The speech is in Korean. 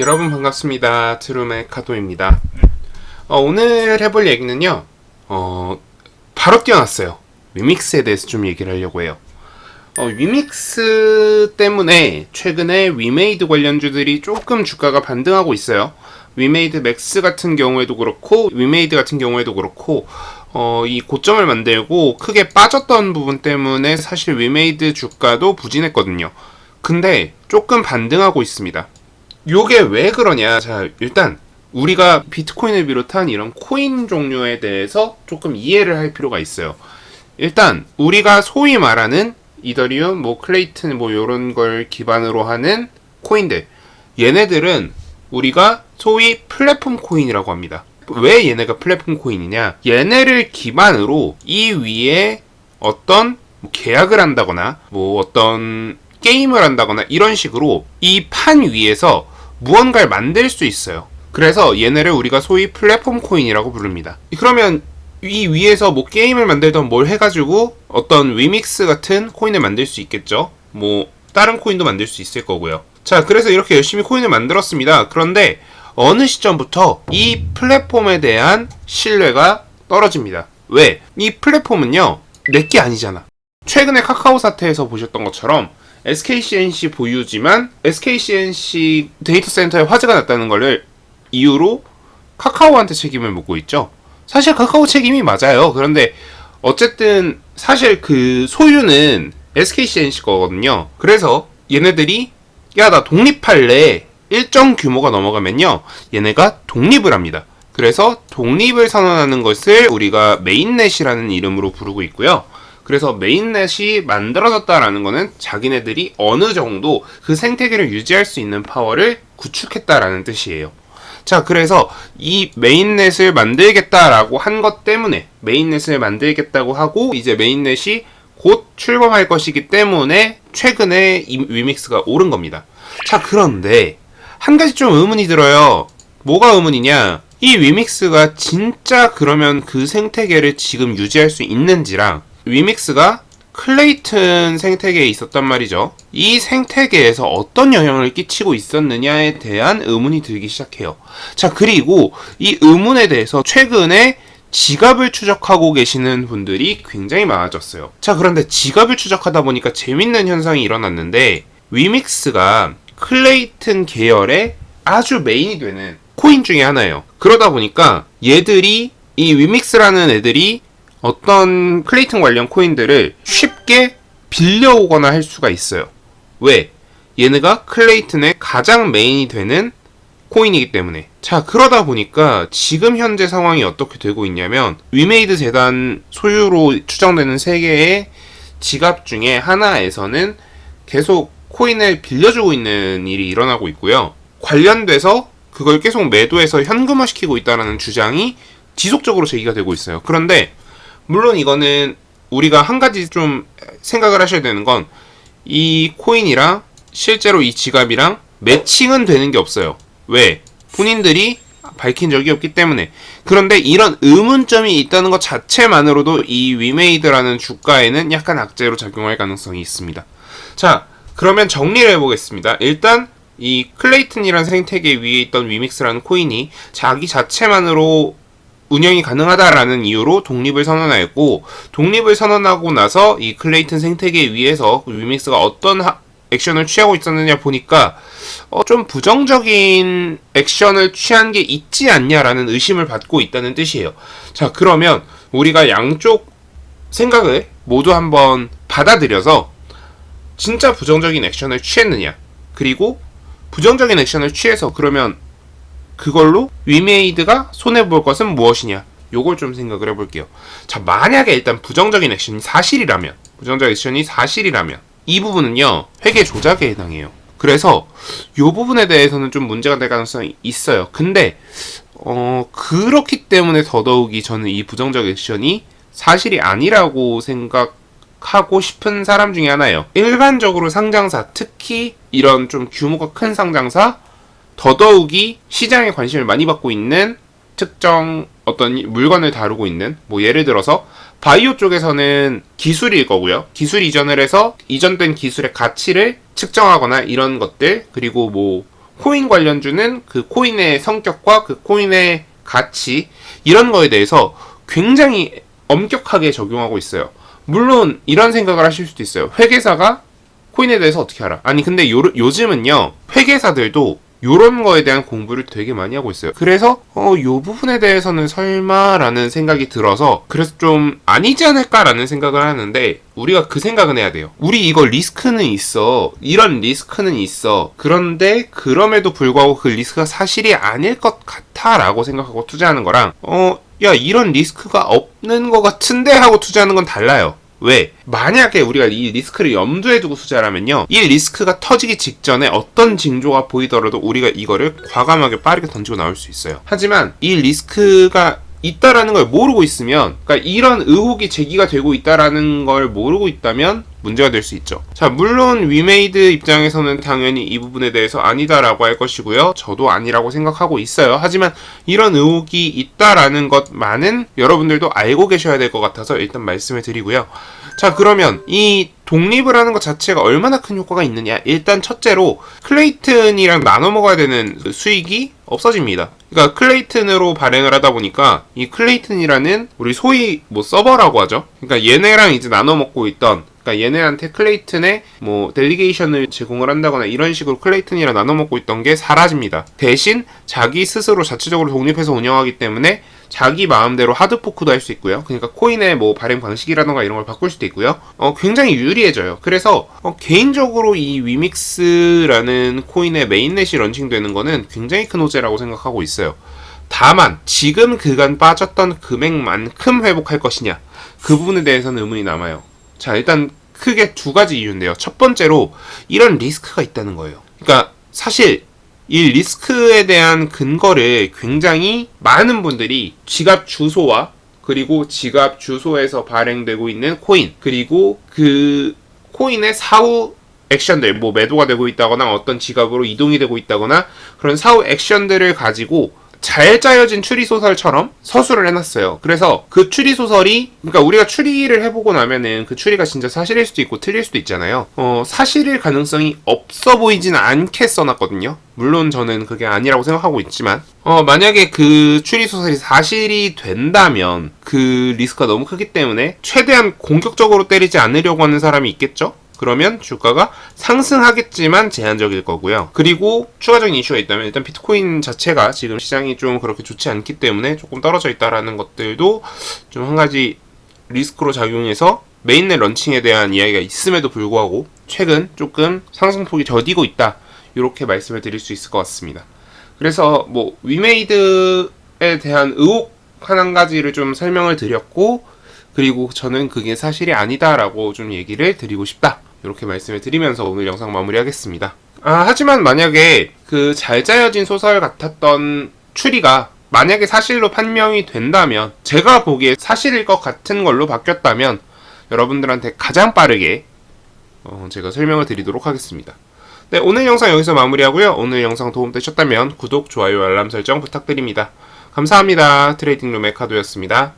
여러분 반갑습니다. 트룸의 카도입니다. 오늘 해볼 얘기는요, 바로 뛰어났어요. 위믹스에 대해서 좀 얘기를 하려고 해요. 위믹스 때문에 최근에 위메이드 관련주들이 조금 주가가 반등하고 있어요. 위메이드 맥스 같은 경우에도 그렇고, 위메이드 같은 경우에도 그렇고, 이 고점을 만들고 크게 빠졌던 부분 때문에 사실 위메이드 주가도 부진했거든요. 근데 조금 반등하고 있습니다. 요게 왜 그러냐. 자, 일단 우리가 비트코인을 비롯한 이런 코인 종류에 대해서 조금 이해를 할 필요가 있어요. 일단 우리가 소위 말하는 이더리움, 클레이튼 요런 걸 기반으로 하는 코인들, 얘네들은 우리가 소위 플랫폼 코인이라고 합니다. 왜 얘네가 플랫폼 코인이냐? 얘네를 기반으로 이 위에 어떤 계약을 한다거나 어떤 게임을 한다거나 이런 식으로 이 판 위에서 무언가를 만들 수 있어요. 그래서 얘네를 우리가 소위 플랫폼 코인이라고 부릅니다. 그러면 이 위에서 게임을 만들던 뭘 해가지고 어떤 위믹스 같은 코인을 만들 수 있겠죠. 다른 코인도 만들 수 있을 거고요. 자, 그래서 이렇게 열심히 코인을 만들었습니다. 그런데 어느 시점부터 이 플랫폼에 대한 신뢰가 떨어집니다. 왜? 이 플랫폼은요, 내게 아니잖아. 최근에 카카오 사태에서 보셨던 것처럼 SKCNC 보유지만 SKCNC 데이터 센터에 화재가 났다는 것을 이유로 카카오한테 책임을 묻고 있죠. 사실 카카오 책임이 맞아요. 그런데 어쨌든 사실 그 소유는 SKCNC 거거든요. 그래서 얘네들이 나 독립할래, 일정 규모가 넘어가면요, 얘네가 독립을 합니다. 그래서 독립을 선언하는 것을 우리가 메인넷이라는 이름으로 부르고 있고요. 그래서 메인넷이 만들어졌다라는 것은 자기네들이 어느 정도 그 생태계를 유지할 수 있는 파워를 구축했다라는 뜻이에요. 자, 그래서 이 메인넷을 만들겠다라고 한 것 때문에, 메인넷을 만들겠다고 하고 이제 메인넷이 곧 출범할 것이기 때문에 최근에 이 위믹스가 오른 겁니다. 자, 그런데 한 가지 좀 의문이 들어요. 뭐가 의문이냐? 이 위믹스가 진짜 그러면 그 생태계를 지금 유지할 수 있는지랑, 위믹스가 클레이튼 생태계에 있었단 말이죠. 이 생태계에서 어떤 영향을 끼치고 있었느냐에 대한 의문이 들기 시작해요. 자, 그리고 이 의문에 대해서 최근에 지갑을 추적하고 계시는 분들이 굉장히 많아졌어요. 자, 그런데 지갑을 추적하다 보니까 재밌는 현상이 일어났는데, 위믹스가 클레이튼 계열의 아주 메인이 되는 코인 중에 하나예요. 그러다 보니까 얘들이, 이 위믹스라는 애들이 어떤 클레이튼 관련 코인들을 쉽게 빌려오거나 할 수가 있어요. 왜? 얘네가 클레이튼의 가장 메인이 되는 코인이기 때문에. 자, 그러다 보니까 지금 현재 상황이 어떻게 되고 있냐면, 위메이드 재단 소유로 추정되는 3개의 지갑 중에 하나에서는 계속 코인을 빌려주고 있는 일이 일어나고 있고요. 관련돼서 그걸 계속 매도해서 현금화시키고 있다는 주장이 지속적으로 제기가 되고 있어요. 그런데 물론 이거는 우리가 한 가지 좀 생각을 하셔야 되는 건, 이 코인이랑 실제로 이 지갑이랑 매칭은 되는 게 없어요. 왜? 본인들이 밝힌 적이 없기 때문에. 그런데 이런 의문점이 있다는 것 자체만으로도 이 위메이드라는 주가에는 약간 악재로 작용할 가능성이 있습니다. 자, 그러면 정리를 해보겠습니다. 일단 이 클레이튼이라는 생태계 위에 있던 위믹스라는 코인이 자기 자체만으로 운영이 가능하다라는 이유로 독립을 선언하였고, 독립을 선언하고 나서 이 클레이튼 생태계 위에서 위믹스가 어떤 액션을 취하고 있었느냐 보니까 좀 부정적인 액션을 취한 게 있지 않냐라는 의심을 받고 있다는 뜻이에요. 자, 그러면 우리가 양쪽 생각을 모두 한번 받아들여서 진짜 부정적인 액션을 취했느냐, 그리고 부정적인 액션을 취해서 그러면 그걸로 위메이드가 손해볼 것은 무엇이냐, 요걸 좀 생각을 해볼게요. 자, 만약에 일단 부정적인 액션이 사실이라면, 이 부분은요, 회계 조작에 해당해요. 그래서 요 부분에 대해서는 좀 문제가 될 가능성이 있어요. 근데 그렇기 때문에 더더욱이 저는 이 부정적 액션이 사실이 아니라고 생각하고 싶은 사람 중에 하나예요. 일반적으로 상장사, 특히 이런 좀 규모가 큰 상장사, 더더욱이 시장에 관심을 많이 받고 있는 특정 어떤 물건을 다루고 있는, 예를 들어서 바이오 쪽에서는 기술일 거고요. 기술 이전을 해서 이전된 기술의 가치를 측정하거나 이런 것들, 그리고 코인 관련주는 그 코인의 성격과 그 코인의 가치 이런 거에 대해서 굉장히 엄격하게 적용하고 있어요. 물론 이런 생각을 하실 수도 있어요. 회계사가 코인에 대해서 어떻게 알아? 아니 근데 요즘은요 회계사들도 요런 거에 대한 공부를 되게 많이 하고 있어요. 그래서 요 부분에 대해서는 설마라는 생각이 들어서 그래서 좀 아니지 않을까라는 생각을 하는데 우리가 그 생각은 해야 돼요. 우리 이거 리스크는 있어. 이런 리스크는 있어. 그런데 그럼에도 불구하고 그 리스크가 사실이 아닐 것 같아 라고 생각하고 투자하는 거랑 야 이런 리스크가 없는 것 같은데 하고 투자하는 건 달라요. 왜? 만약에 우리가 이 리스크를 염두에 두고 투자를 하면요 이 리스크가 터지기 직전에 어떤 징조가 보이더라도 우리가 이거를 과감하게 빠르게 던지고 나올 수 있어요. 하지만 이 리스크가 있다라는 걸 모르고 있으면, 그러니까 이런 의혹이 제기가 되고 있다라는 걸 모르고 있다면 문제가 될 수 있죠. 자, 물론 위메이드 입장에서는 당연히 이 부분에 대해서 아니다라고 할 것이고요. 저도 아니라고 생각하고 있어요. 하지만 이런 의혹이 있다라는 것만은 여러분들도 알고 계셔야 될 것 같아서 일단 말씀을 드리고요. 자, 그러면 이 독립을 하는 것 자체가 얼마나 큰 효과가 있느냐? 일단 첫째로 클레이튼이랑 나눠 먹어야 되는 수익이 없어집니다. 그러니까 클레이튼으로 발행을 하다 보니까 이 클레이튼이라는 우리 소위 뭐 서버라고 하죠. 그러니까 얘네랑 이제 나눠 먹고 있던, 그러니까 얘네한테 클레이튼의 뭐 델리게이션을 제공을 한다거나 이런 식으로 클레이튼이랑 나눠 먹고 있던 게 사라집니다. 대신 자기 스스로 자체적으로 독립해서 운영하기 때문에 자기 마음대로 하드포크도 할 수 있고요. 그러니까 코인의 뭐 발행 방식이라던가 이런 걸 바꿀 수도 있고요. 굉장히 유리해져요. 그래서 개인적으로 이 위믹스라는 코인의 메인넷이 런칭되는 거는 굉장히 큰 호재라고 생각하고 있어요. 다만 지금 그간 빠졌던 금액만큼 회복할 것이냐, 그 부분에 대해서는 의문이 남아요. 자, 일단 크게 두 가지 이유인데요. 첫 번째로 이런 리스크가 있다는 거예요. 그러니까 사실 이 리스크에 대한 근거를 굉장히 많은 분들이 지갑 주소와 그리고 지갑 주소에서 발행되고 있는 코인, 그리고 그 코인의 사후 액션들, 뭐 매도가 되고 있다거나 어떤 지갑으로 이동이 되고 있다거나 그런 사후 액션들을 가지고 잘 짜여진 추리소설처럼 서술을 해놨어요. 그래서 그 추리소설이, 그러니까 우리가 추리를 해보고 나면은 그 추리가 진짜 사실일 수도 있고 틀릴 수도 있잖아요. 사실일 가능성이 없어 보이진 않게 써놨거든요. 물론 저는 그게 아니라고 생각하고 있지만 만약에 그 추리소설이 사실이 된다면 그 리스크가 너무 크기 때문에 최대한 공격적으로 때리지 않으려고 하는 사람이 있겠죠? 그러면 주가가 상승하겠지만 제한적일 거고요. 그리고 추가적인 이슈가 있다면 일단 비트코인 자체가 지금 시장이 좀 그렇게 좋지 않기 때문에 조금 떨어져 있다라는 것들도 좀 한 가지 리스크로 작용해서 메인넷 런칭에 대한 이야기가 있음에도 불구하고 최근 조금 상승폭이 더디고 있다, 이렇게 말씀을 드릴 수 있을 것 같습니다. 그래서 뭐 위메이드에 대한 의혹 한 가지를 좀 설명을 드렸고, 그리고 저는 그게 사실이 아니다라고 좀 얘기를 드리고 싶다, 이렇게 말씀을 드리면서 오늘 영상 마무리하겠습니다. 하지만 만약에 그 잘 짜여진 소설 같았던 추리가 만약에 사실로 판명이 된다면, 제가 보기에 사실일 것 같은 걸로 바뀌었다면 여러분들한테 가장 빠르게 제가 설명을 드리도록 하겠습니다. 네, 오늘 영상 여기서 마무리하고요. 오늘 영상 도움되셨다면 구독, 좋아요, 알람 설정 부탁드립니다. 감사합니다. 트레이딩룸의 카도였습니다.